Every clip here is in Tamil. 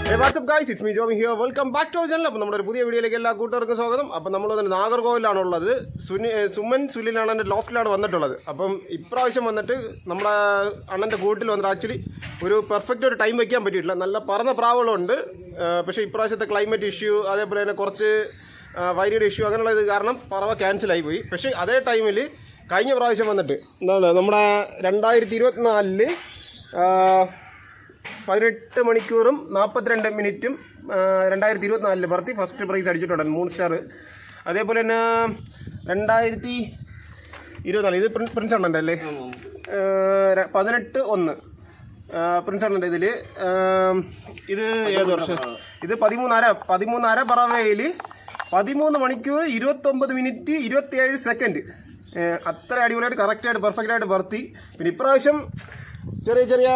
Hey, what's up guys? It's me Joey here. Welcome back to our channel. അപ്പോൾ നമ്മുടെ പുതിയ വീഡിയോയിലേക്ക് എല്ലാ കൂട്ടുകാർക്കും സ്വാഗതം. അപ്പോൾ നമ്മൾ തന്നെ നാഗർകോവിലാണുള്ളത്. സുമൻ സുലിലാണ് എൻ്റെ ലോഫ്റ്റിലാണ് വന്നിട്ടുള്ളത്. അപ്പം ഇപ്രാവശ്യം വന്നിട്ട് നമ്മുടെ അണ്ണൻ്റെ കൂട്ടിൽ വന്നിട്ട് ആക്ച്വലി ഒരു പെർഫെക്റ്റ് ഒരു ടൈം വയ്ക്കാൻ പറ്റിയിട്ടില്ല. നല്ല പറന്ന പ്രാവുകളുണ്ട്. പക്ഷേ ഇപ്രാവശ്യത്തെ ക്ലൈമറ്റ് ഇഷ്യൂ അതേപോലെ തന്നെ കുറച്ച് വൈദ്യുതി ഇഷ്യൂ അങ്ങനെയുള്ള ഇത് കാരണം പറവ ക്യാൻസലായി പോയി. പക്ഷേ അതേ ടൈമിൽ കഴിഞ്ഞ പ്രാവശ്യം വന്നിട്ട് എന്താണ് നമ്മുടെ 2024 18 മണിക്കൂറും 42 മിനിറ്റും 2024 പറത്തി ഫസ്റ്റ് പ്രൈസ് അടിച്ചിട്ടുണ്ടായിരുന്നു 3 സ്റ്റാർ. അതേപോലെ തന്നെ 2024 ഇത് പ്രിൻസ് അണ്ണൻ്റെ അല്ലേ 18-1 പ്രിൻസ് അണ്ണൻ്റെ ഇതിൽ ഇത് ഏത് വർഷം ഇത് 13.5 പറവയിൽ 13 മണിക്കൂർ 29 മിനിറ്റ് 27 സെക്കൻഡ് അത്ര അടിപൊളിയായിട്ട് കറക്റ്റായിട്ട് പെർഫെക്റ്റായിട്ട് പറത്തി. പിന്നെ ഇപ്രാവശ്യം ചെറിയ ചെറിയ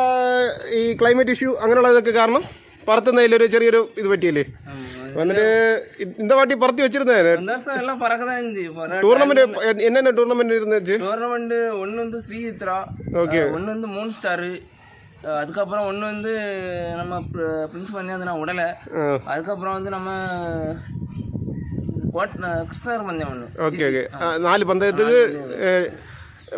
ഈ ക്ലൈമറ്റ് ഇഷ്യൂ അങ്ങനെയുള്ളതൊക്കെ കാരണം പറത്തുന്നതിലൊരു ചെറിയൊരു ഇത് പറ്റിയല്ലേ വന്നിട്ട് இந்த வாட்டி பறத்தி வச்சிருந்தேன் டூர்னமெண்ட் என்னென்ன டூர்னமெண்ட் இருந்துச்சு டூர்னமெண்ட் ஒன்று வந்து ஸ்ரீசித்ரா ஓகே ஒன்று வந்து 3 ஸ்டாரு அதுக்கப்புறம் ஒன்று வந்து நம்ம பிரின்ஸ் பண்ணி அது நான் விடலை அதுக்கப்புறம் வந்து நம்ம கிருஷ்ணர் பந்தயம் ஒன்று ஓகே ஓகே 4 பந்தயத்துக்கு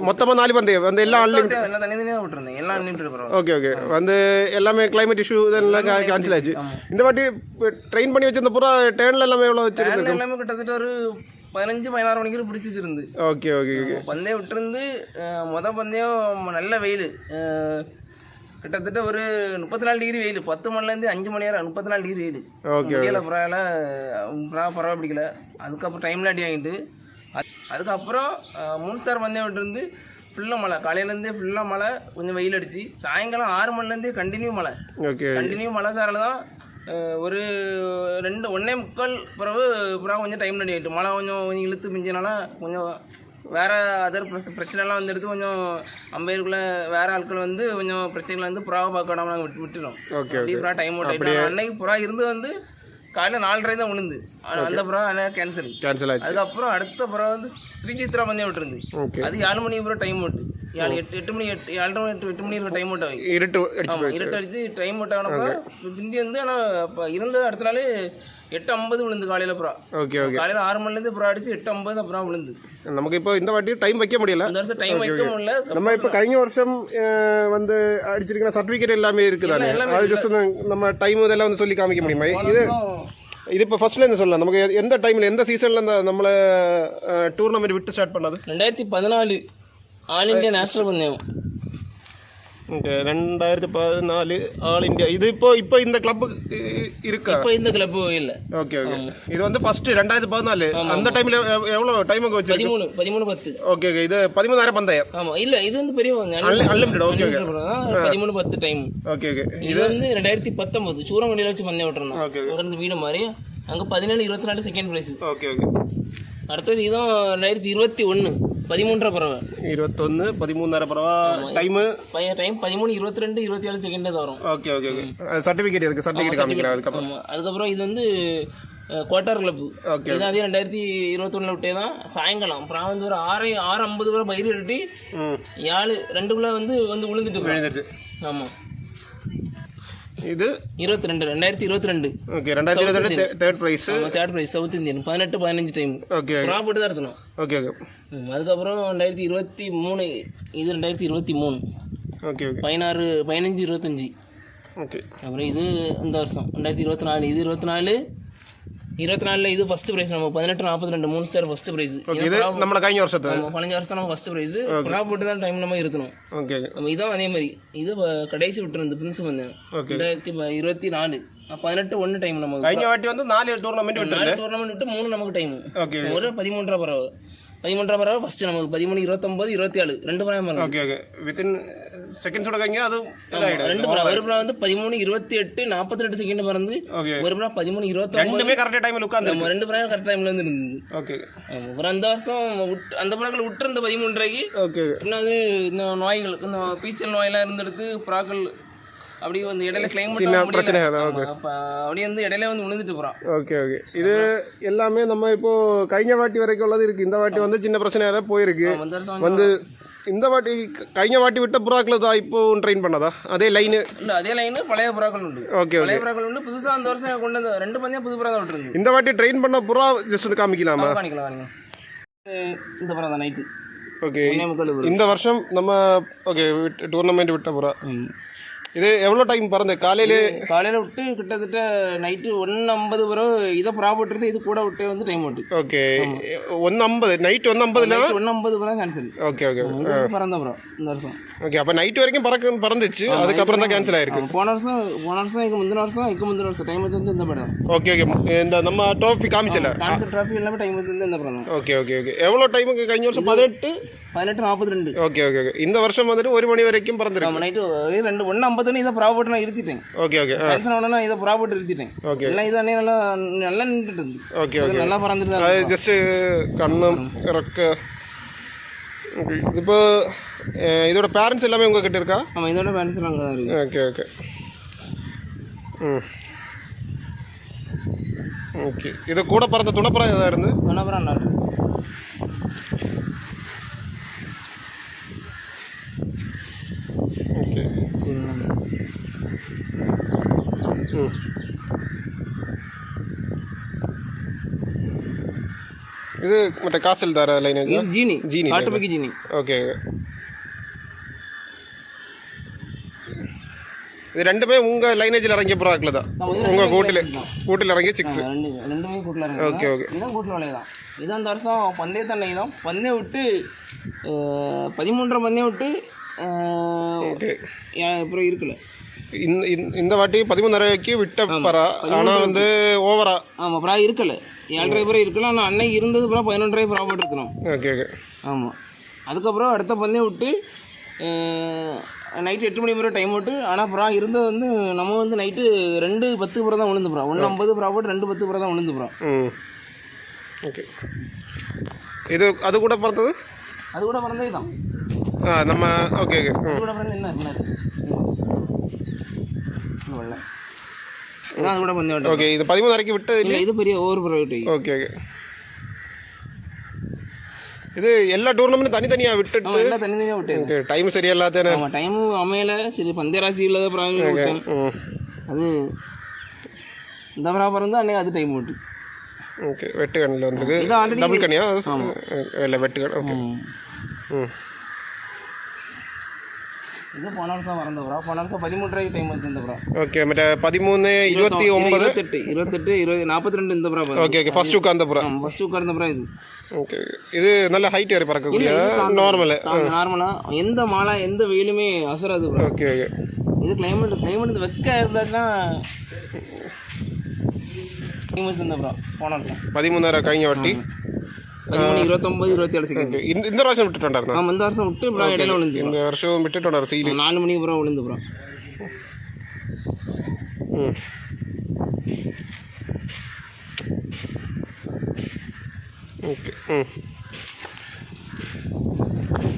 மொத்தமாக 4 பந்தயம் எல்லாம் அன்லிமிட்டட் எல்லாம் தனித்தனியாக விட்டுருந்தேன் எல்லாம் அன்லிமிட்டட். ஓகே ஓகே வந்து எல்லாமே கிளைமேட் இஷ்யூ இதெல்லாம் கேன்சல் ஆச்சு. இந்த வாட்டி ட்ரெயின் பண்ணி வச்சிருந்த பூரா டேர்னில் எல்லாமே எவ்வளோ வச்சிருந்தது எல்லாமே கிட்டத்தட்ட ஒரு 15-16 மணிக்கு பிடிச்சி வச்சிருந்து. ஓகே ஓகே ஓகே பந்தயம் விட்டுருந்து பந்தயம் நல்ல வெயில் கிட்டத்தட்ட ஒரு 34 டிகிரி வெயில் 10 மணிலேருந்து 5 மணி நேரம் 34 டிகிரி வெயில். ஓகே முடியல பரவாயில்ல பிடிக்கல. அதுக்கப்புறம் டைம்ல அடி ஆகிட்டு அதுக்கப்புறம் 3 ஸ்டார் பந்தயம் விட்டுருந்து ஃபுல்லாக மழை காலையிலேருந்தே ஃபுல்லாக மழை கொஞ்சம் வெயில் அடிச்சு சாயங்காலம் 6 மணிலேருந்தே கண்டினியூ மழை மழை சாரில் தான் ஒரு 1:45 பிறகு கொஞ்சம் டைம் ரெடி ஆகிட்டு மழை கொஞ்சம் இழுத்து மிஞ்சினால கொஞ்சம் வேறு அதர் பிரச்சனைலாம் வந்துடுது. கொஞ்சம் அம்பையருக்குள்ளே வேறு ஆட்கள் வந்து கொஞ்சம் பிரச்சனைகள் வந்து புறாவை பார்க்க விடாமல் நாங்கள் விட்டுட்டோம். அப்படி புறா டைம் அவுட் ஆகிட்டு அன்னைக்கு புறா இருந்து வந்து காலையில் 4:30 தான் விழுந்து அந்த புறா கேன்சல் ஆச்சு. அதுக்கப்புறம் அடுத்த புறா வந்து ஸ்ரீசித்ரா பந்தயம் விட்டுருந்து அது 7 மணி புறா டைம் அவுட் 8 மணி 8 மணி டைம் அவுட் ஆகி இருட்டு அடிச்சு டைம் அவுட் ஆனப்போ பிந்தி வந்து ஆனால் இப்போ இருந்தது அடுத்த நாள் 8:50 விழுந்து காலையில் புறா. ஓகே ஓகே காலையில் 6 மணிலேருந்து புறா அடிச்சு 8:50 அப்புறம் விழுந்து. நமக்கு இப்போ இந்த வாட்டி டைம் வைக்க முடியல. இந்த வருஷம் டைம் வைக்க முடியல. நம்ம இப்போ കഴിഞ്ഞ வருஷம் வந்து அடிச்சிருக்கிற சர்டிஃபிகேட் எல்லாமே இருக்குதானே அது ஜஸ்ட் நம்ம டைம் இதெல்லாம் வந்து சொல்லி காமிக்க முடியுமா? இது இப்போ ஃபர்ஸ்ட்லேருந்து சொல்லலாம் நமக்கு எந்த டைமில் எந்த சீசனில் நம்மளை டூர்னமெண்ட் விட்டு ஸ்டார்ட் பண்ணது 2014 ஆல் இந்தியா நேஷனல் பந்தயம். Okay 2014 all India. இது இப்போ இந்த கிளப் இருக்கா? இப்போ இந்த கிளப் இல்ல. ஓகே ஓகே இது வந்து ஃபர்ஸ்ட் 2014 அந்த டைம்ல எவ்வளவு டைமுக்கு வச்சு 13:10. ஓகே ஓகே இது 13,000 பந்தயம். ஆமா இல்ல இது வந்து பெரிய unlimited. Okay okay 13:10 time. Okay okay இது வந்து 2019 சூரங்கண்டில வச்சு பந்தயம் விட்டுறோம். அங்க இருந்து வீடு மாதிரி அங்க 17-24 செகண்ட் பிரைஸ். ஓகே ஓகே அடுத்தது இதுவும் 2021 13 பறவை 21 13,000 பறவை டைம் 13 22 27 செகண்ட் தான் வரும். ஓகே ஓகே ஓகே சர்டிஃபிகேட் இருக்கு சர்டிஃபிகேட் காமிக்கிறேன். அதுக்கப்புறம் இது வந்து குவார்டர் கிளப். இது அதே 2021 விட்டே தான் சாயங்காலம் அப்புறம் வந்து ஒரு 6:50 வரை பயிர் கட்டி 2 வந்து விழுந்துட்டு. ஆமாம் இது 2022 okay 2022 third prize south Indian 18-15 time. Okay property தான் இருக்கணும். ஓகே ஓகே அதுக்கப்புறம் 2023 இது 2023 ஓகே ஓகே 15-25 ஓகே. அப்புறம் இது இந்த வருஷம் 2024 இது 24 இது ஃபர்ஸ்ட் பிரைஸ் நம்ம 18-42 3 ஸ்டார் ஃபர்ஸ்ட் பிரைஸ். இது நம்ம കഴിഞ്ഞ வருஷத்துல 15 வருஷம் நம்ம ஃபர்ஸ்ட் பிரைஸ் ப்ராப்பர்ட்டி தான் டைம் நம்ம இருக்கணும். ஓகே நம்ம இதான் அதே மாதிரி இது கடைசி விட்டுருந்து பிரின்ஸ் வந்தேன் 2024 18-1 டைம் நம்ம കഴിഞ്ഞ வாட்டி வந்து 4 டூர்னமெண்ட் விட்டு 3 நமக்கு டைம். ஒரு 13 பறவை 13 பறவை ஃபர்ஸ்ட் நமக்கு 13-29 27 2 பறவை. ஓகே ஓகே வித்தின் செகண்ட்ஸோட கங்க அது 2 பறவை ஒரு பறவை வந்து 13-28 42 செகண்ட் பறந்து ஒரு பறவை 13-29 ரெண்டுமே கரெக்ட் டைம்ல உட்கார்ந்து 2 பறவை கரெக்ட் டைம்ல இருந்து இருந்தது. ஓகே ஒரு அந்த வருஷம் அந்த பறவைகள் விட்டுருந்த 13 ஓகே இன்னும் அது இந்த நோய்கள் இந்த பீச்சல் நோயெல்லாம் இருந்தெடுத்து புறாக்கள் அப்படி வந்து இடையில கிளைமேட் பிரச்சனை அப்படியே வந்து இடையில வந்து விழுந்துட்டு போறான். ஓகே ஓகே இது எல்லாமே நம்ம இப்போ കഴിഞ്ഞ வாட்டி வரைக்கும் உள்ளது இருக்கு. இந்த வாட்டி வந்து சின்ன பிரச்சனையால போயிருக்கு வந்து இந்த வாட்டி കഴിഞ്ഞ வாட்டி விட்ட புறாக்களை தான் இப்போ ட்ரெயின் பண்ணதா அதே லைனு? இல்லை அதே லைனு பழைய புறாக்கள் உண்டு. ஓகே பழைய புறாக்கள் உண்டு. புதுசாக அந்த வருஷம் கொண்டு வந்து 2 பந்தயம் புது புறா தான் விட்டுருந்து. இந்த வாட்டி ட்ரெயின் பண்ண புறா ஜஸ்ட் வந்து காமிக்கலாமா? காணிக்கலாம். இந்த புறா தான் நைட்டு. ஓகே, இந்த வருஷம் நம்ம ஓகே டூர்னமெண்ட் விட்ட புறா. இது எவ்வளோ டைம் பறந்து? காலையில் விட்டு கிட்டத்தட்ட நைட்டு 1:50 பிறகு இதை ப்ராப்பர்ட்டி இது கூட விட்டு வந்து டைம் விட்டு. ஓகே, 1:50 நைட்டு 1:50 1:50 பிறகு கேன்சல். ஓகே ஓகே, பறந்த பிறகு இந்த வருஷம். ஓகே, அப்போ நைட்டு வரைக்கும் பறந்துச்சு, அதுக்கப்புறம் தான் கேன்சல் ஆயிருக்கு. போன வருஷம் முந்தின வருஷம் டைம் வந்து இந்த படம். ஓகே ஓகே, இந்த நம்ம ட்ராஃபி காமிச்சல கேன்சல் ட்ராஃபி எல்லாமே டைம் வந்து இந்த படம். ஓகே ஓகே ஓகே, எவ்வளோ டைமுக்கு? കഴിഞ്ഞ வருஷம் 18:42. ஓகே ஓகே ஓகே, இந்த வருஷம் வந்துட்டு 1 மணி வரைக்கும் பறந்துருக்கு. நைட்டு 1:50 இதை ப்ராப்பர்ட்டி நான் இருத்திட்டேன். ஓகே ஓகே, கேன்சல் ஆனா இதை ப்ராப்பர்ட்டி இருத்திட்டேன். ஓகே, எல்லாம் இதானே நல்லா நின்றுட்டு இருந்து. ஓகே ஓகே, நல்லா பறந்துட்டு அது ஜஸ்ட் கண்ணும் இறக்க. ஓகே, இப்போ இதோட பேரண்ட்ஸ் எல்லாமே உங்ககிட்ட இருக்கா? ஆமாம், இதோட பேரண்ட்ஸ் எல்லாம் அங்கே தான் இருக்கு. ஓகே ஓகே, ஓகே, இது கூட பறந்த துணைப்புறம் எதாவது இருந்து? துணைப்புறம் நல்லா ஓகே. இது மற்ற காசல் தார லைனேஜ் ஜீனி ஜீனி காட்டுப்பக்கி ஜீனி. ஓகே, இது ரெண்டுமே உங்க லைனேஜில் இறங்கிய புறாக்கள தான்? உங்க கூட்டில் இறங்கிய சிக்ஸ்? ரெண்டுமே கூட்டில் இறங்கி. ஓகே ஓகே, இதான் கூட்டில் விளையாதான். இது அந்த வருஷம் பந்தயத்தன்னை தான் பந்தயம் விட்டு 13 பந்தயம் விட்டு. ஓகே, அப்புறம் இருக்குல்ல இந்த வாட்டி 13.5 விட்ட பரா, ஆனால் வந்து ஓவரா. ஆமாம், ப்ரா இருக்கல 7.5 பிறகு இருக்கலாம். ஆனால் அன்னைக்கு இருந்தது ப்ரா 11.5 ப்ரா போட்டு இருக்கணும். ஓகே ஓகே, ஆமாம். அதுக்கப்புறம் அடுத்த பந்தயம் விட்டு நைட்டு 8 மணி பிறகு டைம் விட்டு. ஆனால் ப்ரா இருந்தது வந்து நம்ம வந்து நைட்டு 2:10 பிறகு தான் விழுந்து ப்ரா. 1:50 ப்ரா போட்டு 2:10 பிறகு தான் விழுந்து ப்ரா. ஓகே, இது அது கூட பிறந்தது? அது கூட பிறந்தது தான் நம்ம. ஓகே ஓகே, அது கூட பிறந்து என்ன இதான் அது கூட பந்தயம். ஓகே, இது 13.5 விட்டது இல்லை, இது பெரிய ஓவர் ப்ரா விட்டு. ஓகே ஓகே, இது எல்லா டூர்னமெண்ட்டும் தனித்தனியாக விட்டுட்டு எல்லாம் தனித்தனியாக விட்டேன். ஓகே, டைம் சரியா இல்லாதானே? ஆமாம், டைமும் அமையல. சரி, பந்தயராசி இல்லாத ப்ராப்ளம் விட்டேன். அது இந்த ப்ராப்ளம் தான் அன்னைக்கு அது டைம் விட்டு. ஓகே, வெட்டு கண்ணில் வந்துருக்கு. டபுள் கண்ணியா? இல்லை, வெட்டு கண். ஓகே, இது போன வருஷம் வரந்த ப்ரா. போன வருஷம் 13 டைம் வச்சிருந்த ப்ரா. ஓகே, மற்ற 13, 29, 28, 42 இந்த ப்ரா. ஓகே ஓகே, ஃபர்ஸ்ட் உட்கார்ந்த ப்ரா. ஃபர்ஸ்ட் உட்கார்ந்த ப்ரா இது. ஓகே, இது நல்ல ஹைட் வரை பறக்கக்கூடிய நார்மலா எந்த மழை எந்த வெயிலுமே அசராது ப்ரா. ஓகே ஓகே, இது கிளைமேட் வெக்க இருந்தாச்சுன்னா வச்சிருந்த ப்ரா. போன வருஷம் 13.5 കഴിഞ്ഞ வாட்டி 29, 27 செகண்ட். இந்த வருஷம் விட்டுட்டாரு. ஆமாம், இந்த வருஷம் விட்டு ப்ரா இடையில விழுந்து. இந்த வருஷம் விட்டுட்டாரு. சீலி 4 மணிக்கு ப்ரா விழுந்து ப்ரா. ஓகே,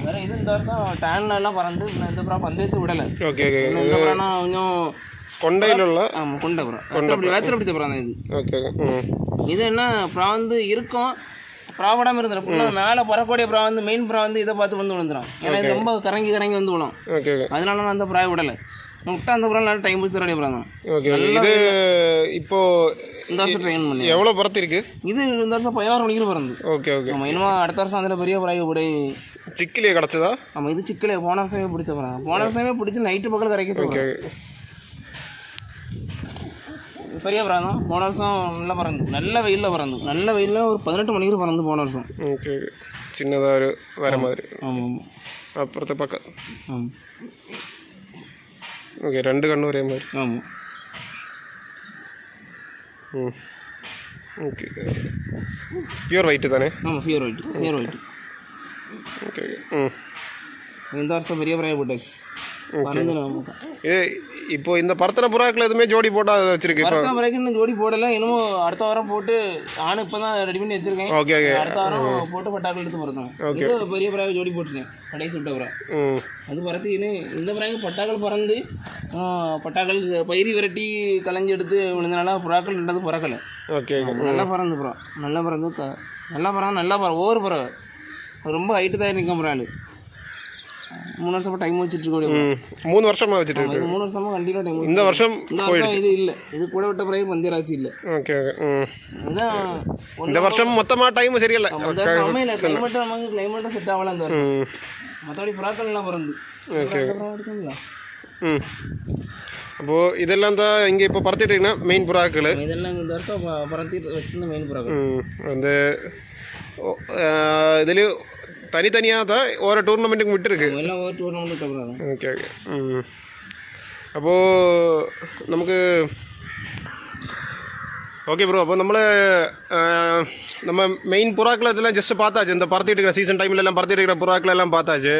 வேற இது இந்த வருஷம் டேன்ல எல்லாம் பறந்து இந்த ப்ரா பந்தயத்தை விடலை. ஓகே ஓகே, இந்த ப்ரானா கொஞ்சம் கொண்டையில் உள்ள. ஆமாம், கொண்டை ப்ரா. வேத்திர பிடிச்ச ப்ரா தான் இது. ஓகே, இது என்ன ப்ரா வந்து இருக்கும் ப்ராபடாமல் இருந்துடும். மேலே பறக்கூடிய ப்ரா வந்து மெயின் ப்ரா வந்து இதை பார்த்து வந்து விழுந்துடும். ஏன்னா இது ரொம்ப கரங்கி வந்து விழும். ஓகே, அதனால நான் அந்த ப்ராய் விடலை. விட்டா அந்த ப்ரா நல்லா டைம் பிடிச்ச ப்ரா தான். ஓகே, இது இப்போ இந்த வருஷம் ட்ரெயின் பண்ணி எவ்வளோ பறத்திருக்கு? இது இந்த வருஷம் 16 மணிக்கு பறந்து. ஓகே ஓகே, ஆமாம், இனிமே அடுத்த வருஷம் அதில் பெரிய ப்ராய் கூட சிக்கிலே கிடச்சதா? ஆமாம், இது சிக்கலே போன வருஷமே பிடிச்ச ப்ரா. போன வருஷமே பிடிச்சி நைட்டு பக்கம் கரைக்க. ஓகே, பெரிய ப்ரா தான். போன வருஷம் நல்லா பறந்து, நல்ல வெயிலில் ஒரு 18 மணிக்கு பறந்து போன வருஷம். ஓகே, சின்னதாக ஒரு வேற மாதிரி. ஆமாம், அப்புறத்தை பக்கம். ஆமாம், ஓகே, 2 கண்ணு ஒரே மாதிரி. ஆமாம். ஓகே, பியூர் ஒயிட்டு தானே? ஆமாம், பியூர் ஒயிட்டு. ஓகே, இந்த வருஷம் பெரிய ப்ராய் போட்டாச்சு. இப்போ இந்த பர்த்தன புறாக்கள் எதுவுமே ஜோடி போட்டா வச்சிருக்கு? பர்த்தன புறாக்கு இன்னும் ஜோடி போடல. இன்னும் அடுத்த வாரம் போட்டு ஆணு இப்போ தான் ரெடி பண்ணி வச்சிருக்கேன். ஓகே ஓகே, அடுத்த வாரம் போட்டு பட்டாக்கள் எடுத்து பறந்தோம். இது பெரிய பிராய் ஜோடி போட்டுருக்கேன், கடைசி விட்ட புறா. அது பறத்துக்கின்னு இந்த பிராய்க்கு பட்டாக்கள் பறந்து பட்டாக்கள் பயிரி விரட்டி கலைஞ்சி எடுத்து விழுந்தனால புறாக்கள் ரெண்டது பறக்கலை. ஓகே, நல்லா பறந்து புறா, நல்லா பறந்து நல்லா பறந்து நல்லா ஒவ்வொரு புறா ரொம்ப ஹைட்டு தான் இருக்கும் புறாள். 3 வருஷமா டைம் வச்சுட்டு இருக்கோம். 3 வருஷமாக வச்சுட்டு இருக்கு. 3 வருஷமா கண்டிப்பாக டைம். இந்த வருஷம் இது இல்லை, இது கூட விட்ட பிறகு பந்தியராசி இல்லை. Okay okay. இதுதான் இந்த வருஷம் மொத்தமாக டைம் சரியில்லை. கிளைமேட் நமக்கு கிளைமேட்டும் செட் ஆகலாம் இந்த வருஷம். மற்றபடி புறாக்கள் எல்லாம் பிறந்து. ஓகே. அப்போது இதெல்லாம் தான் இங்கே இப்போ பறந்துட்டுங்கன்னா மெயின் புறாக்கள். இதெல்லாம் இந்த வருஷம் பறந்துட்டு வச்சுருந்த மெயின் புறாக்கள். அந்த இதில் தனித்தனியாக தான் ஒரு டூர்னமெண்ட்டுக்கு விட்டுருக்கு. எல்லாம் ஒரு டூர்னமெண்ட் விட்டுறாங்க. Okay okay. அப்போது நமக்கு ஓகே ப்ரோ. அப்போ நம்ம மெயின் புறாக்களை இதெல்லாம் ஜஸ்ட்டு பார்த்தாச்சு. இந்த பறந்துட்டு இருக்கிற சீசன் டைம்லலாம் பறந்துட்டு இருக்கிற புறாக்களை எல்லாம் பார்த்தாச்சு.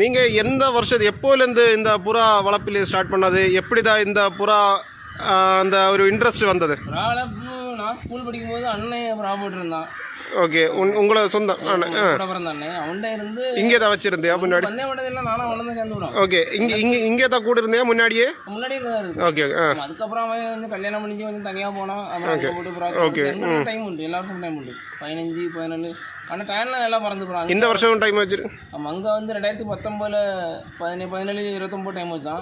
நீங்கள் எந்த வருஷத்து எப்போலேருந்து இந்த புறா வளர்ப்பில் ஸ்டார்ட் பண்ணது? எப்படி தான் இந்த புறா அந்த ஒரு இன்ட்ரெஸ்ட் வந்தது? நான் ஸ்கூல் படிக்கும்போது அண்ணன் புறா போட்டுருந்தான். ஓகே. உங்களை சொந்தம் அவன்கிட்ட இருந்து இங்கே தான் வச்சிருந்தியா முன்னாடி? நானும் அவன் தான் சேர்ந்து விடும். ஓகே. இங்கே தான் கூட இருந்தியா முன்னாடியே? முன்னாடியே இருக்கு. ஓகே. அதுக்கப்புறம் அவன் கொஞ்சம் கல்யாணம் பண்ணி கொஞ்சம் தனியாக போனான். ஓகே. டைம் உண்டு, எல்லா வருஷமும் டைம் உண்டு. 15, 14. ஆனால் டைம்லாம் எல்லாம் மறந்து போகிறாங்க. இந்த வருஷம் டைம் வச்சிரு. ஆமாம், அங்கே வந்து 2019, 17, 29 டைம் வச்சான்.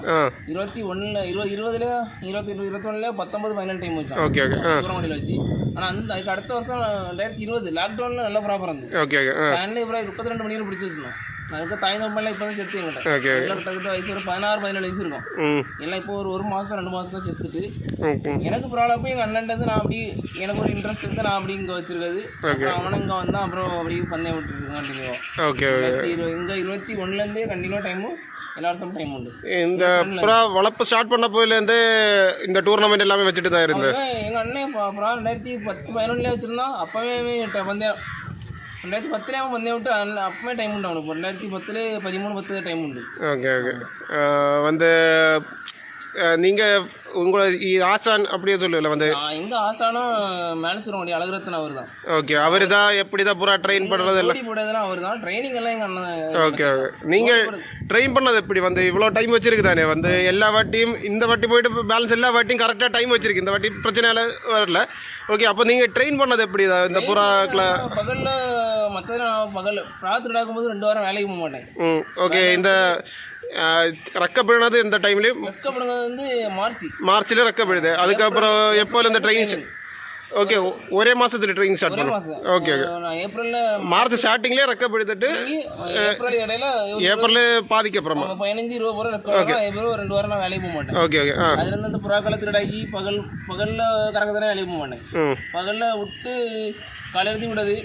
21, 20, 21, 19, 17 டைம் வச்சான். Okay okay. தூரமணியில் வச்சு. ஆனால் அதுக்கு அடுத்த வருஷம் 2020 லாக்டவுனில் நல்லா ப்ராப்பராக இருந்தது. Okay okay. ஃபேன்லேயே ப்ரா 32 மணி நேரம் பிடிச்சி வச்சுருந்தோம். அதுக்கு தாய் தம்பெல்லாம் இப்போ தான் செத்து எங்கிட்ட. எல்லாம் கிட்டத்தட்ட வயசு ஒரு 16, 17 வயசு இருக்கும். எல்லாம் இப்போ ஒரு மாதம் 2 மாதம் தான் செத்துட்டு. எனக்கு ப்ராப்ளம் போய் எங்கள் அண்ணன்ட்டு நான் அப்படி எனக்கு ஒரு இன்ட்ரெஸ்ட் இருந்து நான் அப்படி இங்கே வச்சிருக்காது. அப்புறம் அவனும் இங்கே வந்தான். அப்புறம் அப்படி பந்தயம் விட்டுருக்கேன் கண்டினியூவாக. ஓகே. இங்கே 21லேருந்தே கண்டினியூ டைமும் எல்லா வருஷமும் டைம் உண்டு. இந்த புறா வளர்ப்பு ஸ்டார்ட் பண்ண போயிலேருந்து இந்த டூர்னமெண்ட் எல்லாமே வச்சுட்டு தான் இருந்தேன். எங்கள் அண்ணன் புறா 2010, 11 வச்சுருந்தான். அப்போவே பந்தயம் 2010 அவன் பந்தயம் விட்டு அப்பவே டைம் உண்டு அவனுக்கு. 2010, 13, 10 டைம் உண்டு. Okay okay. வந்து நீங்கள் உங்களை ஆசான் அப்படியே சொல்லல வந்து எங்கள் ஆசானும் மேலசுரம் அழகுரத்தன் அவர் தான். ஓகே. அவர் தான் எப்படி தான் பூரா ட்ரெயின் பண்ணுறது எல்லாம் போடுறதுலாம் அவர் தான். ட்ரைனிங் எல்லாம் எங்கள் அண்ணன். Okay okay. நீங்கள் ட்ரெயின் பண்ணது எப்படி வந்து இவ்வளோ டைம் வச்சிருக்கு தானே வந்து எல்லா வாட்டியும் இந்த வாட்டி போயிட்டு பேலன்ஸ் எல்லா வாட்டியும் கரெக்டாக டைம் வச்சிருக்கு. இந்த வாட்டி பிரச்சனை வரல. ஓகே. அப்போ நீங்கள் ட்ரெயின் பண்ணது எப்படி தான் இந்த புறாக்களை? பகலில் மற்ற பகல் ராத்திரி நடக்கும்போது 2 வாரம் வேலைக்கு போக மாட்டேன். ஓகே. இந்த ரெக்கப்படுறது இந்த டைம்லேயும் ரெக்கப்படுறது வந்து மார்ச்சில் ரெக்கப்படுது. அதுக்கப்புறம் எப்போ இந்த ட்ரெயின்? ஓகே. ஒரே மாதத்தில் ட்ரெயின் ஸ்டார்ட் பண்ணுவோம். Okay okay. ஏப்ரலில் மார்ச் ஸ்டார்டிங்லேயே ரெக்கப்படுத்திட்டு ஏப்ரல் இடையில ஏப்ரல் பாதிக்கு அப்புறமா 15, 20 போகிற ரெக்கப்படுறோம். ஏப்ரல் 2 வாரம் நான் வேலைக்கு போக மாட்டேன். Okay okay. அதுலேருந்து இந்த புறாக்களை திருடாக்கி பகலில் கறக்கத்தானே வேலைக்கு போக மாட்டேன். பகலில் விட்டு காலையில விடாது.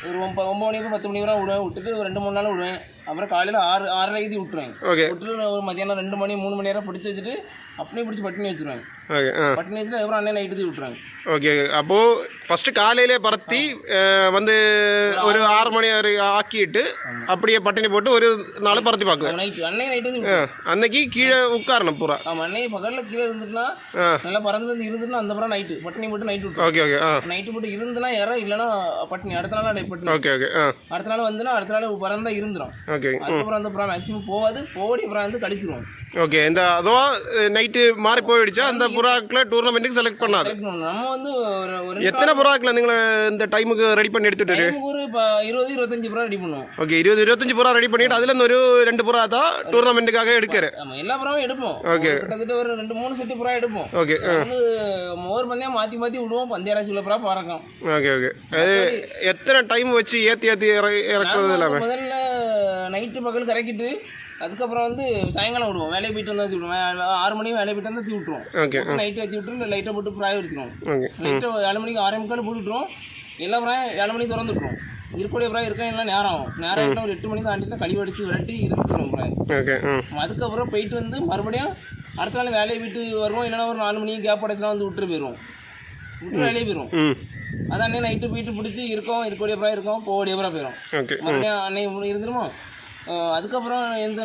ஒரு 9 மணிக்கு 10 மணி வரை விடுவேன். விட்டுட்டு ஒரு 2-3 நாள் விடுவேன். அப்புறம் காலையில் 6:30 விட்டுருவேன். விட்டுட்டு ஒரு மத்தியானம் 2 மணி 3 மணி நேரம் பிடிச்சி வச்சுட்டு அப்படியே பிடிச்சி பட்டினி வச்சுருவேன். பட்டினி வச்சுட்டு அதுக்கப்புறம் அண்ணன் நைட்டு விட்டுருவாங்க. ஓகே. அப்போது ஃபஸ்ட்டு காலையிலே பறத்தி வந்து ஒரு 6 மணி வரை ஆக்கிட்டு அப்படியே பட்டினி போட்டு ஒரு நாள் பறத்தி பார்க்குவேன். நைட்டு அன்னைக்கு கீழே உட்காரணும் பூரா. ஆமாம், அன்னைக்கு பகலில் கீழே இருந்துட்டுனா நல்லா பறந்து இருந்துட்டுனா அந்த புறம் நைட்டு பட்டினி போட்டு நைட்டு விட்டு. Okay okay. நைட்டு போட்டு இருந்துனா இல்லைன்னா பட்டினி அடுத்த நாள் பட்டினி. Okay okay. அடுத்த நாள் வந்துன்னா அடுத்த நாள் பறந்தா இருந்துடும். ஓகே. அதுக்கப்புறம் அந்த புறா மேக்ஸிமம் போகாது. போடி அப்புறம் வந்து கழிச்சிருவோம். ஓகே. இந்த அதுவா நைட்டு மாறி போயிடுச்சா அந்த புறாக்களை டூர்னமெண்ட்டுக்கு செலக்ட் பண்ணாது? நம்ம வந்து ஒரு எத்தனை புறாக்களை நீங்கள் இந்த டைமுக்கு ரெடி பண்ணி எடுத்துட்டு? ஒரு 20-25 புறா ரெடி பண்ணுவோம். ஓகே. 20-25 புறா ரெடி பண்ணிட்டு அதுல இருந்து ஒரு 2 புறா தான் டூர்னமெண்ட்டுக்காக எடுக்கிற. ஆமாம், எல்லா புறாவும் எடுப்போம். ஓகே. கிட்டத்தட்ட ஒரு 2-3 செட்டு புறா எடுப்போம். ஓகே. வந்து ஒவ்வொரு பந்தயம் மாற்றி விடுவோம். பந்தயராசியில் புறா பறக்கும். Okay okay. அது எத்தனை டைம் வச்சு ஏற்றி இறக்குறது இல்லாமல்? முதல்ல நைட்டு பகல் கறக்கிட்டு அதுக்கப்புறம் வந்து சாயங்காலம் விடுவோம். வேலையை போயிட்டு வந்தால் விடுவோம். 6 மணி வேலையை போயிட்டு வந்தால் விட்டுருவோம். ஓகே. நைட்டு வச்சு விட்டுரும். லைட்டை போட்டு ப்ராயம் எடுத்துருவோம். ஓகே. நைட்டு 7 மணிக்கு 6:45 போட்டு விட்டுருவோம். எல்லா ப்ராயம் 7 மணிக்கு திறந்து விட்டுருவோம். இருக்கக்கூடிய ப்ராயம் இருக்கா எல்லாம் நேரம் ஆகும். நேரம் ஆகிட்டா ஒரு 8 மணிக்கு தாண்டி தான் கழிவு அடித்து விரட்டி இருந்துருவோம் ப்ராயம். ஓகே. அதுக்கப்புறம் போயிட்டு வந்து மறுபடியும் அடுத்த நாள் வேலையை விட்டு வருவோம். இல்லைன்னா ஒரு 4 மணிக்கு கேப் அடைச்சுலாம் வந்து விட்டுட்டு போயிடுவோம். விட்டு வேலையே போயிடுவோம். அதான் நைட்டு போயிட்டு பிடிச்சி இருக்கக்கூடிய ப்ராயம் இருக்கும். போகக்கூடிய ப்ராயம் போயிடும். மறுபடியும் அன்னைக்கு இருந்துருமோ. அதுக்கப்புறம் எந்த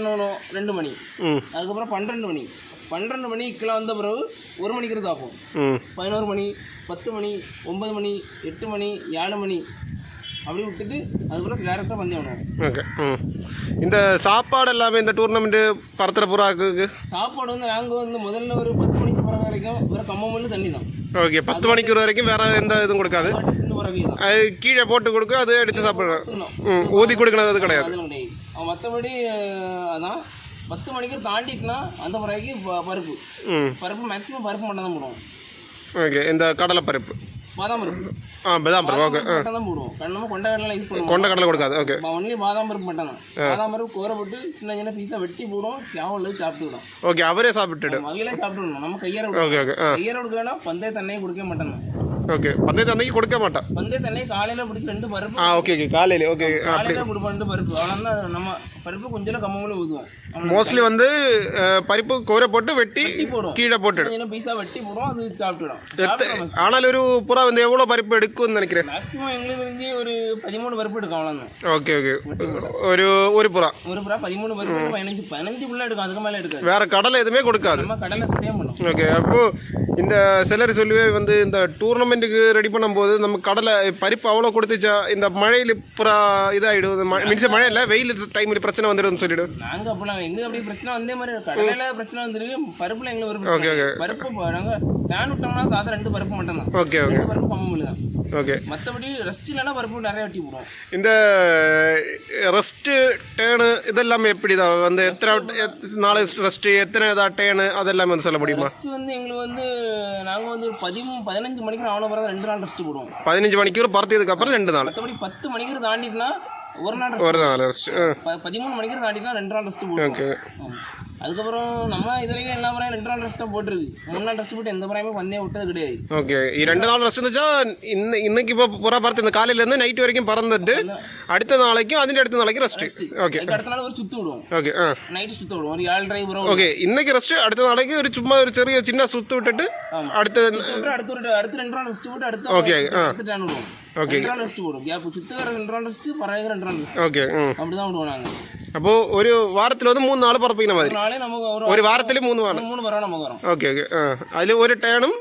2 மணி. அதுக்கப்புறம் 12 மணிக்கெல்லாம் வந்த பிறகு 1 மணிக்கு இருந்து ஆகும். 11 மணி, 10 மணி, 9 மணி, 8 மணி, 7 மணி அப்படி விட்டுட்டு அதுக்கப்புறம் டேரெக்டாக பந்தயம் விடுவோம். ஓகே. இந்த சாப்பாடு எல்லாமே இந்த டூர்னமெண்ட்டு பறத்துற புறாக்கு சாப்பாடு வந்து நாங்கள் வந்து முதல்ல ஒரு 10 மணிக்கு பிறகு வரைக்கும் வேறு கம்மல் தண்ணி தான். ஓகே. 10 மணிக்கு வரைக்கும் வேற எந்த இதுவும் கொடுக்காது. அது கீழே போட்டு கொடுக்க அது எடுத்து சாப்பிடணும். ஊதி கொடுக்கணும் அது கிடையாது. மற்றபடி அதான் 10 மணிக்கு தாண்டிட்டுனா அந்த முறைக்கு பருப்பு மேக்ஸிமம் பருப்பு மட்டும் தான் போடுவோம். ஓகே, இந்த கடலை பருப்பு, பாதாம் பருப்பு, பாதாம் பருப்பு, ஓகே, மட்டும் தான் போடுவோம். நம்ம கொண்ட கடலை யூஸ் பண்ணுவோம். கொண்ட கடலை கொடுக்காது. ஓகே, ஒன்லி பாதாம் பருப்பு மட்டும் தான். பாதாம் பருப்பு கோர போட்டு சின்ன சின்ன பீஸா வெட்டி போடுவோம். கேவல சாப்பிட்டுக்கிறோம். ஓகே, அவரே சாப்பிட்டுட்டு அவையிலே சாப்பிட்டுடணும். நம்ம கையார ஓகே ஓகே கையார கொடுக்கலன்னா பந்தய தண்ணியை கொடுக்க மாட்டேன். ஓகே, பந்தயத்து அன்னைக்கு கொடுக்க மாட்டேன். பந்தய தண்ணியை காலையில பிடிச்சி 2 பருப்பு. ஓகே ஓகே, காலையில ஓகே காலையில கொடுப்போம் 2 பருப்பு. அவ்வளோதான். நம்ம பருப்பு கொஞ்சம் கம்மல ஊதுவோம். மோஸ்ட்லி வந்து பருப்பு கோர போட்டு வெட்டி போடுவோம், கீழே போட்டு சின்ன பீஸா வெட்டி போடுவோம். அது சாப்பிட்டுடும். ஆனால் ஒரு புறா வந்து எவ்வளோ பருப்பு எடுக்கும்னு நினைக்கிறேன்? மேக்ஸிமம் எங்களுக்கு தெரிஞ்சு ஒரு 13 பருப்பு எடுக்கும். அவ்வளோதான். ஓகே ஓகே, ஒரு புறா 13 பருப்பு 15 புள்ள எடுக்கும். அதுக்கு மேலே எடுக்காது. வேற கடலை எதுவுமே கொடுக்காது. நம்ம கடலை சரியா பண்ணும். ஓகே, அப்போ இந்த சிலர் சொல்லுவே வந்து இந்த டூர்னமெண்ட்டுக்கு ரெடி பண்ணும்போது நம்ம கடலை பருப்பு அவ்வளோ கொடுத்துச்சா இந்த மழையில் புறா இதாகிடும், மினிச்ச மழை இல்லை வெயில் டைமில் பிரச்சனை வந்துடும் சொல்லிவிடும். நாங்க அப்பெல்லாம் எங்களுக்கு அப்படி பிரச்சனை வந்தே மாதிரி கடலையில பிரச்சனை வந்துருக்கு. பருப்புல எங்களுக்கு ஒரு பிரச்சனை. பருப்பு நாங்க டேன் விட்டோம்னா சாதா 2 பருப்பு மட்டும் தான். ஓகே ஓகே, பருப்பு கம்மி தான். ஓகே, மற்றபடி ரெஸ்ட் இல்லைன்னா பருப்பு நிறைய வெட்டி போடுவோம். இந்த ரெஸ்ட்டு டேனு இதெல்லாமே எப்படி தான் வந்து எத்தனை நாள் ரெஸ்ட்டு எத்தனை டேனு அதெல்லாமே வந்து சொல்ல முடியுமா? ரெஸ்ட் வந்து எங்களுக்கு வந்து நாங்கள் வந்து ஒரு 15 மணிக்கு ஆன பிறகு 2 நாள் ரெஸ்ட் போடுவோம். 15 மணிக்கு பறத்ததுக்கு அப்புறம் 2 நாள். மற்றபடி 10 மணிக்கு தாண்டிட்டுனா ஒரு நாள் ரெஸ்ட். 13 மணிக்கு தாண்டினா 2 நாள் ரெஸ்ட் போடுவோம். ஓகே, அதுக்கப்புறம் நம்ம இது வரைக்கும் எல்லா முறையும் 2 நாள் ரெஸ்ட்டாக போட்டுருக்கு. 3 நாள் ரெஸ்ட் போட்டு எந்த முறையுமே பந்தயம் விட்டது கிடையாது. ஓகே, 2 நாள் ரெஸ்ட் இருந்துச்சா இன்னைக்கு இப்போ புறா பறத்து இந்த காலையிலேருந்து நைட் வரைக்கும் பறந்துட்டு அடுத்த நாளைக்கும் அதில் அடுத்த நாளைக்கு ரெஸ்ட். ஓகே, அடுத்த நாள் ஒரு சுற்று விடுவோம். ஓகே, நைட்டு சுற்று விடுவோம். ஒரு 7 டிரைவர். ஓகே, இன்னைக்கு ரெஸ்ட், அடுத்த நாளைக்கு ஒரு சும்மா ஒரு சின்ன சுற்று விட்டுட்டு அடுத்த 2 நாள் ரெஸ்ட் போட்டு அடுத்த ஓகே டேன் விடுவோம். ஓகே, 2 நாள் ரெஸ்ட் போடுவோம். கேப் சுற்றுக்கிற 2 நாள் ரெஸ்ட், பறவை 2 நாள் ரெஸ்ட். ஓகே, அப்படிதான் விடுவோம் நாங்கள். அப்போ ஒரு வாரத்தில் வந்து 3 நாள் பறப்பீங்க மாதிரி. ஒரு வாரத்துல 3 பறவை நமக்கு வரும். ஓகே ஓகே, அதுல ஒரு டேனும்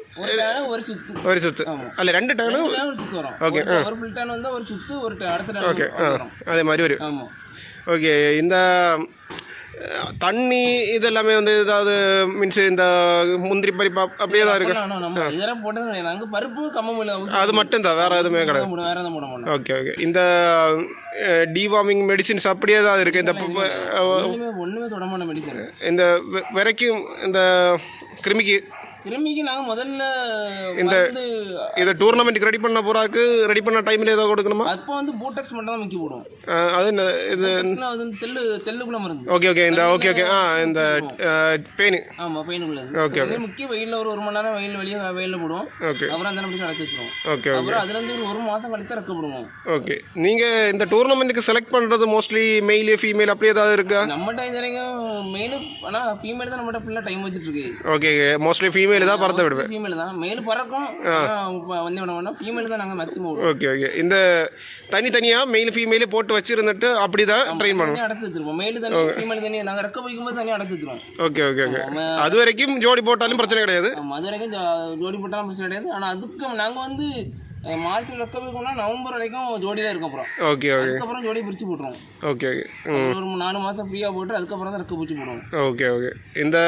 ஒரு சுத்து அல்ல 2 டேனும் ஒரு சுத்து வரும். ஓகே, ஒரு ஃபுல் டேன் வந்து ஒரு சுத்து ஒரு அடுத்த டேன். ஓகே, அதே மாதிரி வரும். ஆமா. ஓகே, இந்த தண்ணி இதெல்லாமே வந்து ஏதாவது மீன்ஸ் இந்த முந்திரி பறிப்பா அப்படியே தான் இருக்கு. இதெல்லாம் போட்டது நாங்க பருப்பு கம்மல அது மட்டும் தான், வேற எதுவுமே கிடையாது. வேற எதுவும் போட மாட்டோம். ஓகே ஓகே, இந்த டிவார்மிங் மெடிசின்ஸ் அப்படியே தான் இருக்கு. இந்த ஒண்ணுமே தொட மாட்டோம் மெடிசன். இந்த வரைக்கும் இந்த கிருமிக்கு நாங்கள் முதல்ல இந்த இதை டூர்னமெண்ட்டுக்கு ரெடி பண்ண போறாக்கு ரெடி பண்ண டைம்ல ஏதோ கொடுக்கணுமா? அப்போ வந்து பூட்டெக்ஸ் மட்டும் தான் முக்கி போடுவோம். அது இது தெல்லுக்குள்ள மருந்து. ஓகே ஓகே, இந்த ஓகே ஓகே, இந்த பெயின். ஆமா, பெயின் உள்ளது. ஓகே ஓகே, முக்கிய வெயில்ல ஒரு மணி நேரம் வெயில்ல போடுவோம். ஓகே, அப்புறம் அந்த நம்ம அடைச்சு வச்சிருவோம். ஓகே, அப்புறம் அதுல இருந்து ஒரு மாசம் கழித்து ரெக்க போடுவோம். ஓகே, நீங்க இந்த டூர்னமெண்ட்டுக்கு செலக்ட் பண்றது மோஸ்ட்லி மெயில் ஃபீமேல் அப்படி ஏதாவது இருக்கா? நம்மகிட்ட இது வரைக்கும் மெயில், ஆனா ஃபீமேல் தான் நம்மகிட்ட ஃபுல்லா டைம் வச்சிட்டு இருக்கு. ஓகே, மோஸ்ட்லி ஃபீமேல் தான் பறத்த விடுவேன். ஃபீமேல் தான், மெயில் பறக்கும் வந்து விட மாட்டோம். ஃபீமேல் தான் நாங்க மேக்ஸிமம். ஓகே ஓகே, இந்த தனித்தனியா மெயில் ஃபீமேல் போட்டு வச்சிருந்துட்டு அப்படிதான் ட்ரெயின் பண்ணுவோம். அடைச்சு வச்சிருப்போம். மெயில் தனி ஃபீமேல் தனி. நாங்க ரெக்க வைக்கும்போது தனியா அடைச்சு வச்சிருவோம். ஓகே ஓகே ஓகே, அது வரைக்கும் ஜோடி போட்டாலும் பிரச்சனை கிடையாது. அது வரைக்கும் ஜோடி போட்டாலும் பிரச்சனை கிடையாது. ஆனா அதுக்கு நாங்க வந்து மார்ச்ல ரெக்க வைக்கணும்னா நவம்பர் வரைக்கும் ஜோடியில இருக்க போறோம். ஓகே ஓகே, அதுக்கப்புறம் ஜோடி பிரிச்சு போட்டுருவோம். ஓகே ஓகே, ஒரு 4 மாசம் ஃப்ரீயா போட்டு அதுக்கப்புறம் தான் ரெக்க பிரிச்சு போடுவோம். ஓகே ஓகே, இந்த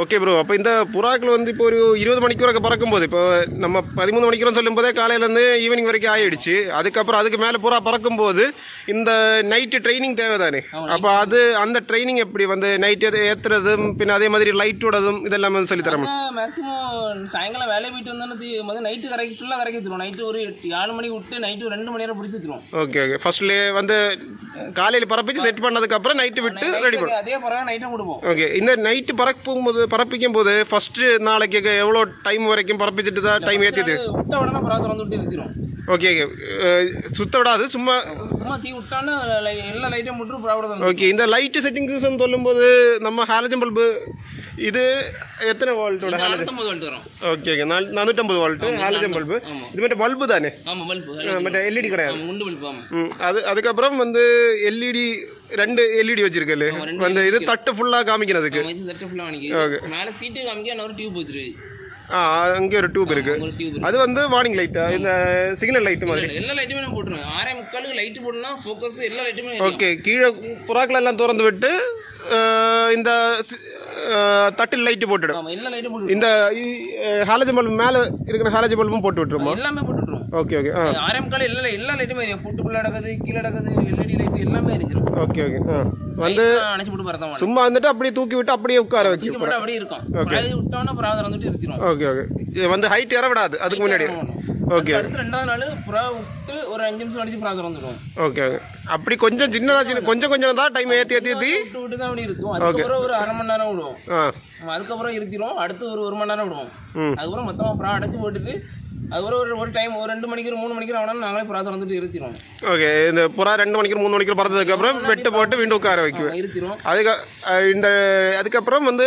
ஓகே ப்ரோ, அப்போ இந்த புறாக்கள் வந்து இப்போ ஒரு 20 மணிக்கு வரைக்கும் பறக்கும்போது, இப்போ நம்ம 13 மணிக்கு சொல்லும் போதே காலையிலேருந்து ஈவினிங் வரைக்கும் ஆயிடுச்சு. அதுக்கப்புறம் அதுக்கு மேலே புறா பறக்கும்போது இந்த நைட்டு ட்ரைனிங் தேவை தானே? அப்போ அது அந்த ட்ரைனிங் எப்படி வந்து நைட்டு ஏற்றுறதும் பின்ன அதே மாதிரி லைட்டோடதும் இதெல்லாம் வந்து சொல்லித்தரமா? மேக்ஸிமம் சாயங்காலம் வேலையை போயிட்டு வந்தோன்னு நைட்டு கரைக்கு ஃபுல்லாக கரைக்க வச்சிருவோம். நைட்டு ஒரு 7 மணிக்கு விட்டு நைட்டு 2 மணி நேரம் பிடிச்சி வச்சிருவோம். ஓகே ஓகே, ஃபர்ஸ்ட்லேயே வந்து காலையில் பறப்பிச்சு செட் பண்ணதுக்கப்புறம் நைட்டு விட்டு ரெடி பண்ணுவோம். அதே பறவை நைட்டும் கொடுப்போம். ஓகே, இந்த நைட்டு பறப்பிக்கும் போது ஃபர்ஸ்ட் நாளைக்கு எவ்வளோ டைம் வரைக்கும் பறப்பிச்சுட்டு தான் டைம் ஏற்றிது? விட்ட உடனே பறவை திறந்து விட்டு நிறுத்திடும். ஓகே ஓகே, சுத்த விடாது, சும்மா தீ விட்டான்னு எல்லா லைட்டையும் மட்டும் ப்ராப்ளம். ஓகே, இந்த லைட்டு செட்டிங்ஸ் சொல்லும்போது நம்ம ஹாலஜன் பல்பு இது எத்தனை வோல்ட்டோட? 450 வோல்ட் வரும். Okay okay, 450 volt halogen bulb. இது மட்டும் பல்பு தானே? ஆமா, பல்பு. மற்ற எல்இடி கிடையாது. முண்டு பல்பு. ஆமா, அதுக்கப்புறம் வந்து எல்இடி 2 எல்இடி வச்சிருக்கல வந்து இது தட்டு ஃபுல்லா காமிக்கிறதுக்கு. இது தட்டு ஃபுல்லா காமிக்குது. மேல சீட்டு காமிக்க ஒரு டியூப் வச்சிருக்கு. அங்கே ஒரு டியூப் இருக்கு. அது வந்து வார்னிங் லைட், இந்த சிக்னல் லைட் மாதிரி எல்லா லைட்டுமே நான் போட்டுருவேன். 6:45 லைட் போடணும்னா ஃபோக்கஸ் எல்லா லைட்டுமே. ஓகே, கீழே புறாக்கள் எல்லாம் திறந்து விட்டு இந்த தட்டில் லைட்டு போட்டுடும். எல்லா லைட்டும் போட்டு இந்த ஹாலஜன் பல்பு மேலே இருக்கிற ஹாலஜன் பல்பும் போட்டு விட்டுருமா? எல்லாமே போட்டுருவோம். ஓகே ஓகே ஆ ஆரம்பிக்கால எல்லா லைட்டுமே எரியும். புட்டுக்குள்ள நடக்குது, கீழே நடக்குது, எல்இடி லைட் எல்லாமே எரிஞ்சிடும். ஓகே ஓகே ஆ வந்து அணைச்சி போட்டு பறதான் சும்மா வந்துட்டு அப்படியே தூக்கி விட்டு அப்படியே உட்கார வைக்க தூக்கி போட்டு அப்படியே இருக்கும். பாதி விட்டோம்னா புறா வந்துட்டு இருத்திடும். ஓகே ஓகே இது வந்து ஹைட் ஏற விடாது அதுக்கு முன்னாடி. ஓகே அடுத்து 2வது நாள் புறா விட்டு ஒரு 5 நிமிஷம் கழிச்சு புறா திறந்துடும். ஓகே ஓகே அப்படி கொஞ்சம் சின்னதாக கொஞ்சம் தான் டைம் ஏற்றி விட்டு தான் அப்படி இருக்கும். அதுக்கப்புறம் ஒரு 1/2 மணி நேரம் விடுவோம். ஆ அதுக்கப்புறம் இருத்திடும். அடுத்து ஒரு 1 மணி நேரம் விடுவோம். அதுக்கப்புறம் மொத்தமாக புறா அடைச்சி போட்டுட்டு அதுக்கப்புறம் ஒரு டைம் ஒரு 2 மணிக்கு 3 மணிக்கு ஆனாலும் நாங்களே புறா திறந்துட்டு இருத்திடுவோம். ஓகே இந்த புறா 2 மணிக்கு 3 மணிக்கு பறந்ததுக்கப்புறம் வெட்டு போட்டு மீண்டும் உட்கார வைக்குவேன். இருத்திடும். அதுக்கப்புறம் வந்து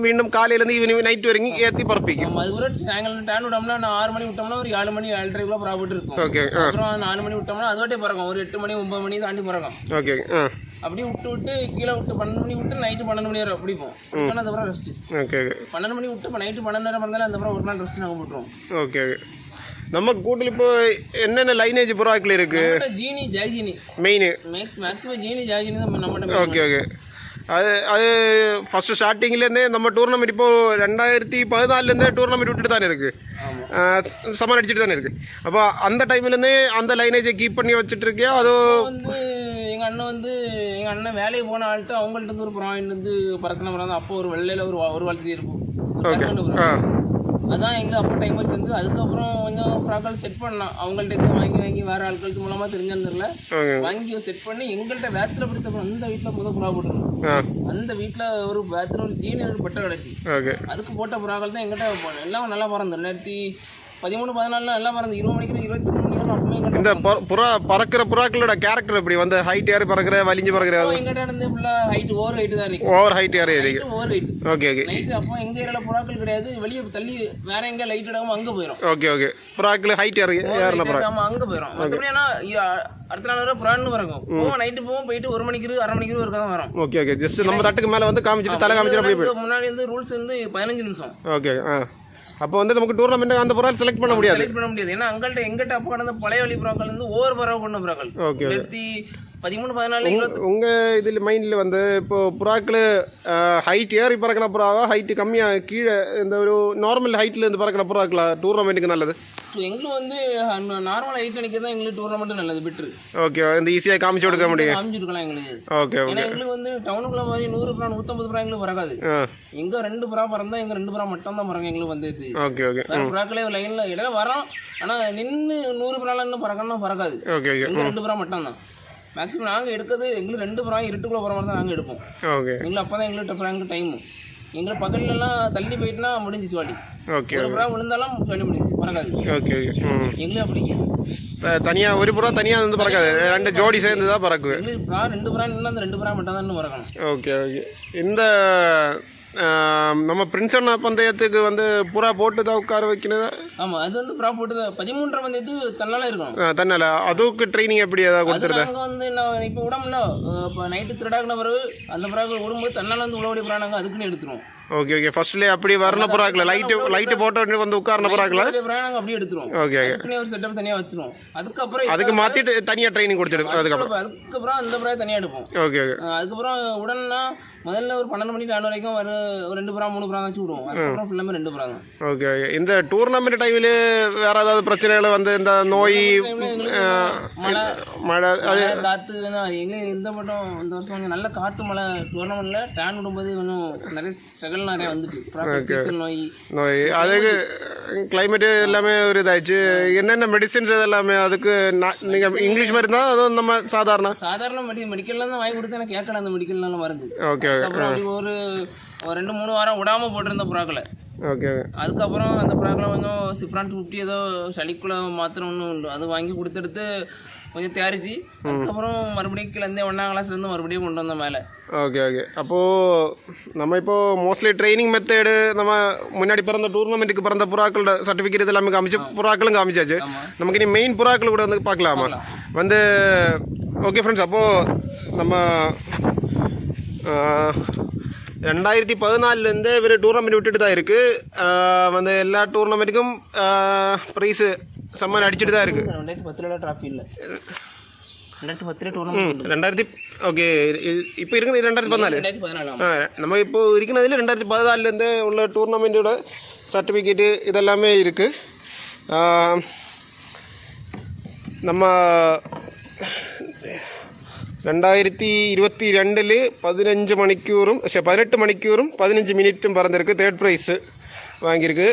மீண்டும் காலையிலேருந்து ஈவினிங் நைட் வரைக்கும் ஏற்றி பறப்பிக்கும். அதுக்கப்புறம் சாயங்காலம் டைம் விட்டோம்னா 6 மணி விட்டோம்னா ஒரு 7 மணி 7:30 புறா போட்டு இருக்கும். ஓகே அப்புறம் 4 மணி விட்டோம்னா அதுவாட்டே பறக்கும். ஒரு 8 மணி 9 மணி தாண்டி பறக்கும். ஓகே ஆ அப்படியே விட்டு கீழே விட்டு 12 மணி விட்டு நைட்டு 12 மணி வரை பிடிப்போம். அதுக்கப்புறம் ரெஸ்ட். ஓகே ஓகே 12 மணி விட்டு நைட்டு 12 நேரம் பண்ணாலும் அதுக்கப்புறம் ஒரு நாள் ரெஸ்ட் நாங்கள் போட்டுருவோம். ஓகே ஓகே நம்ம கூட்டில் இப்போ என்னென்ன லைனேஜ் புறாக்கள் இருக்கு? ஜீனி ஜாகினி மெயின் மேக்ஸிமம் ஜீனி ஜாகினி தான் நம்ம. ஓகே ஓகே அது ஃபர்ஸ்ட் ஸ்டார்டிங்லேருந்தே நம்ம டூர்னமெண்ட் இப்போ 2014 டூர்னமெண்ட் விட்டுட்டு தானே இருக்கு, சம்மர் அடிச்சுட்டு தானே இருக்கு. அப்போ அந்த டைம்லேருந்தே அந்த லைனேஜை கீப் பண்ணி வச்சுட்டு இருக்கியா? அதோ வந்து எங்கள் அண்ணன் வேலைக்கு போன ஆள்கிட்ட அவங்கள்ட்ட ஒரு புறா வந்து பறக்கணும் புறா. அப்போ ஒரு வெள்ளையில் ஒரு வாழ்த்து இருக்கும். அதான் எங்களுக்கு அப்போ டைம் வச்சு. அதுக்கப்புறம் கொஞ்சம் புறாக்கள் செட் பண்ணலாம். அவங்கள்ட்ட வாங்கி வேறு ஆட்களுக்கு மூலமாக தெரிஞ்சிருந்தில்ல வாங்கி செட் பண்ணி எங்கள்கிட்ட வேத்தில் பிடித்த அந்த வீட்டில் முதல் புறா போட்டுருந்தோம். அந்த வீட்டில் ஒரு வேத்தில் ஒரு ஜீனி ஒரு பட்டை கிடச்சி அதுக்கு போட்ட புறாக்கள் தான் எங்கிட்ட எல்லாம் நல்லா பறந்து 2013-14 நல்லா பறந்து 20 மணிக்கு 23 மணி அப்பவுமே இந்த புறா பறக்கிற புறாக்களோட கேரக்டர் எப்படி வந்து ஹைட் ஏறி பறக்கிற வலிஞ்சு பறக்கிற எங்கிட்ட இருந்து ஃபுல்லாக ஹைட் ஓவர் ஹைட் தான் இருக்கு. ஓவர் ஹைட் ஏறி இருக்கு. Over height. Okay okay night அப்போ எங்க ஏரியால புறாக்கள் கிடையாது. வெளியே தள்ளி வேற எங்க லைட் இடமா அங்கே போயிடும். ஓகே ஓகே புறாக்கள் ஹைட் ஏறின புறா அங்கே போயிடும். மற்றபடி அடுத்த நாள் வரை புறான்னு பறக்கும். போவோம் நைட்டு போவோம் போயிட்டு 1 மணிக்கு 1/2 மணிக்கு இருக்க தான் வரும். ஓகே ஓகே ஜஸ்ட் நம்ம தட்டுக்கு மேலே வந்து காமிச்சிட்டு தலை காமிச்சிட்டு அப்படியே போய் முன்னாடி வந்து ரூல்ஸ் வந்து 15 நிமிஷம். ஓகே ஆ அப்போ வந்து நமக்கு டூர்னமெண்ட் அந்த புறா செலக்ட் பண்ண முடியாது. ஏன்னா எங்கிட்ட அப்போ கடந்த பழைய வழி புறாக்கள் வந்து ஓவர் பறவை கொண்ட புறாக்கள். ஓகே 2013-14 உங்க இதில் மைண்டில் வந்து இப்போ புறாக்கள் ஹைட் ஏறி பறக்கிற புறாவா ஹைட்டு கம்மியாக கீழே இந்த ஒரு நார்மல் ஹைட்ல இருந்து பறக்கிற புறாக்களா டூர்னமெண்ட்டுக்கு நல்லது? எங்களுக்கு வந்து நார்மல் ஹைட் நினைக்கிறது தான் எங்களுக்கு டூர்னமெண்ட் நல்லது பெட்ரு. ஓகே இந்த ஈஸியாக காமிச்சு கொடுக்க முடியும். காமிச்சிருக்கலாம் எங்களுக்கு. ஓகே ஏன்னா எங்களுக்கு வந்து டவுனுக்குள்ள மாதிரி 100 புறா 150 புறா எங்களுக்கு பறக்காது. எங்க 2 புறா பறந்தா எங்க 2 புறா மட்டும் தான் பறக்கும் எங்களுக்கு வந்து. ஓகே ஓகே புறாக்களே லைன்ல இடையில வரோம். ஆனா நின்று 100 புறால இன்னும் பறக்கணும் பறக்காது. ஓகே ஓகே எங்க 2 புறா மட்டும் தான் மேக்ஸிமம் நாங்கள் எடுக்கிறது. எங்களுக்கு 2 புறா இருட்டுக்குள்ள போகிற மாதிரி தான் நாங்கள் எடுப்போம். ஓகே எங்களுக்கு அப்போ தான் எங்களுக்கு டைமு. எங்களை பகல்லாம் தள்ளி போயிட்டுனா முடிஞ்சிச்சு வாடி. ஓகே ஒரு புறா விழுந்தாலும் சொல்லி முடிஞ்சிச்சு பறக்காது. ஓகே எங்களுக்கு அப்படி தனியாக ஒரு புறா தனியாக வந்து பறக்காது, 2 ஜோடி சேர்ந்து தான் பறக்குது. எங்களுக்கு புறா 2 புறா நின்று அந்த 2 புறா மட்டும் தான் பறக்கணும். ஓகே ஓகே இந்த நம்ம பிரின்ஸ் அண்ணா பந்தயத்துக்கு வந்து புறா போட்டு தான் உட்கார வைக்கிறது. ஆமாம் அது வந்து புறா போட்டு தான் 13 பந்தயத்துக்கு தன்னால இருக்கணும். தன்னால அதுக்கு ட்ரைனிங் எப்படி ஏதாவது கொடுத்துருக்கேன். நாங்கள் வந்து நான் இப்போ விடமுல்ல இப்போ நைட்டு திருடாக்கின பிறகு அந்த புறாக்கள் விடும்போது தன்னால வந்து உழவடி புறா நாங்கள் அதுக்குன்னு எடுத்துருவோம். ஓகே ஓகே ஃபர்ஸ்ட்லேயே அப்படி வரணும் புறாக்கள் லைட்டு போட்டு வந்து உட்கார்ன புறாக்கள் நாங்கள் அப்படியே எடுத்துருவோம். ஓகே அதுக்குன்னே ஒரு செட்டப் தனியாக வச்சிருவோம். அதுக்கு மாற்றிட்டு தனியாக ட்ரைனிங் கொடுத்துருக்கோம். அதுக்கப்புறம் அந்த புறா தனியாக எடுப்போம். ஓகே ஓகே அதுக்கப்புறம் உடனே முதல்ல ஒரு 12 மணி டைம் வரைக்கும் ஒரு 2 புறா 3 புறா வச்சு விடுவோம். அதுக்கப்புறம் ஃபுல்லாமே 2 புறா தான். ஓகே ஓகே இந்த டூர்னமெண்ட் டைமில் வேற ஏதாவது பிரச்சனைகள் வந்து இந்த நோய் மழை அது காற்று எங்களுக்கு இந்த மட்டும் இந்த வருஷம் கொஞ்சம் நல்ல காற்று மழை டூர்னமெண்ட்ல டேன் விடும்போது கொஞ்சம் நிறைய ஸ்ட்ரகிள் நிறைய வந்துட்டு நோய் அதுக்கு கிளைமேட்டு எல்லாமே ஒரு இதாச்சு. என்னென்ன மெடிசின்ஸ் இதெல்லாமே அதுக்கு நீங்கள் இங்கிலீஷ் மாதிரி இருந்தால் அதுவும் நம்ம சாதாரண மெடிக்கல்லாம் தான் வாங்கி கொடுத்து எனக்கு கேட்கல. அந்த மெடிக்கல்லாம் வருது. ஓகே அப்புறம் அப்படி ஒரு 2-3 வாரம் விடாமல் போட்டிருந்த புறாக்களை. ஓகே அதுக்கப்புறம் அந்த புறாக்களை கொஞ்சம் சிஃப்ரான் 50 ஏதோ சளிக்குள்ள மாத்திரம் ஒன்று உண்டு அது வாங்கி கொடுத்துடுத்து கொஞ்சம் தயாரிச்சு அதுக்கப்புறம் மறுபடியும் கீழே 1ஆம் கிளாஸ்லேருந்து மறுபடியும் கொண்டு வந்த மேலே. ஓகே ஓகே அப்போது நம்ம இப்போது மோஸ்ட்லி ட்ரைனிங் மெத்தேடு நம்ம முன்னாடி பிறந்த டூர்னமெண்ட்டுக்கு பிறந்த புறாக்களோட சர்டிஃபிகேட் எல்லாமே காமிச்சு புறாக்களும் காமிச்சாச்சு. நமக்கு இனி மெயின் புறாக்கள் கூட வந்து பார்க்கலாமா வந்து. ஓகே ஃப்ரெண்ட்ஸ் அப்போது நம்ம 2014 இவர் டூர்னமெண்ட் விட்டுட்டு தான் இருக்குது. வந்து எல்லா டூர்னமெண்ட்டுக்கும் ப்ரைஸு சம்மன் அடிச்சுட்டு தான் இருக்குது. 2010 ட்ராஃபி இல்லை 2010 டூர்னமெண்ட் 2000 ஓகே இப்போ இருக்குது 2014. நம்ம இப்போ இருக்கிறதுல 2014 உள்ள டூர்னமெண்ட்டோட சர்டிஃபிகேட்டு இதெல்லாமே இருக்குது. நம்ம 2022 15 மணிக்கூറുம் 18 மணிக்கூறும் 15 மினிட்டும் பறந்திருக்கு. தேர்ட் ப்ரைஸு வாங்கியிருக்கு.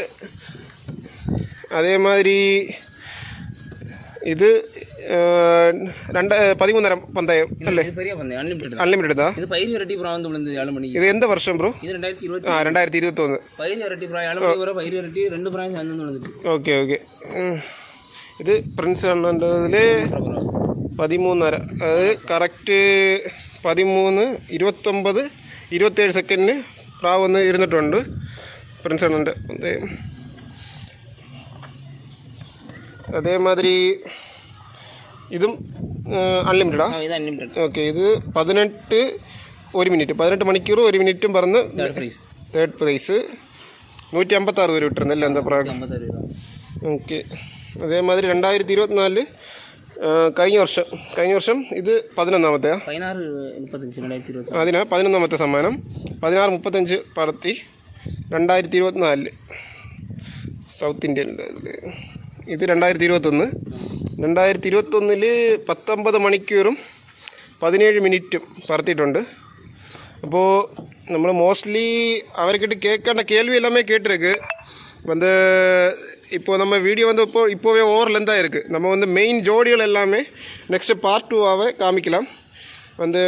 அதே மாதிரி இது 13.5 பந்தயம் அല്ലേ? இது பெரிய பந்தயம், அன்லிமிட்டட். அன்லிமிட்டடா? இது பயிர் வெரைட்டி ப்ரா வந்து விழுந்து 7 மணிக்கு. இது எந்த வருஷம் ப்ரோ? இது 2020. 2021. பயிர் வெரைட்டி ப்ரா 7 மணிக்கு வர பயிர் வெரைட்டி 2 பிரான்ச் வந்து விழுந்துட்டு. Okay okay. இது பிரின்ஸ் அண்ணன்றதுல 13.5. அது കറക്റ്റ് 13, 29, 27 സെക്കൻഡിന് പ്രാവ് ഒന്ന് ഇരുന്നിട്ടുണ്ട് പ്രിൻസ് അണ്ണൻ്റെ. അതേമാതിരി ഇതും അൺലിമിറ്റഡാ? ഇത് അൺലിമിറ്റഡ്. ഓക്കെ. ഇത് 18 മണിക്കൂർ 1 മിനിറ്റും പറഞ്ഞ് തേർഡ് പ്രൈസ് 156 രൂപ വിട്ടിരുന്നല്ലേ എന്താ പ്രായം? ഓക്കെ. അതേമാതിരി 2024 കഴിഞ്ഞ വർഷം ഇത് 11-മത്തെയാ? 16-35 അതിനാ 11-മത്തെ സമ്മാനം. 16-35 പറത്തി 2024 സൗത്ത് ഇന്ത്യൻ്റെ ഇതിൽ. ഇത് 2021. 2021 19 മണിക്കൂറും 17 മിനിറ്റും പറത്തിയിട്ടുണ്ട്. അപ്പോൾ നമ്മൾ മോസ്റ്റ്ലി അവർക്കിട്ട് കേൾക്കേണ്ട കേൾവി எல்லாமே கேட்டிருக்கு. வந்து இப்போ நம்ம வீடியோ வந்து இப்போவே ஓவர் லென்த்தாக இருக்குது. நம்ம வந்து மெயின் ஜோடிகள் எல்லாமே நெக்ஸ்ட்டு பார்ட் 2ஆகவே காமிக்கலாம் வந்து.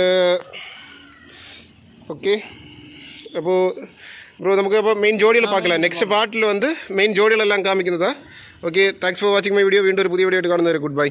ஓகே. அப்போது ப்ரோ നമുക്ക് അപ്പോൾ മെയിൻ ജോഡികൾ பார்க்கலாம். നെക്സ്റ്റ് പാർട്ടിൽ வந்து മെയിൻ ജോഡികളെല്ലാം കാമിക്കുന്നതാ. Okay. Thanks for watching my video. വീണ്ടും ഒരു പുതിയ വീഡിയോ ആയിട്ട് കാണുന്നവരെ ഗുഡ് ബൈ.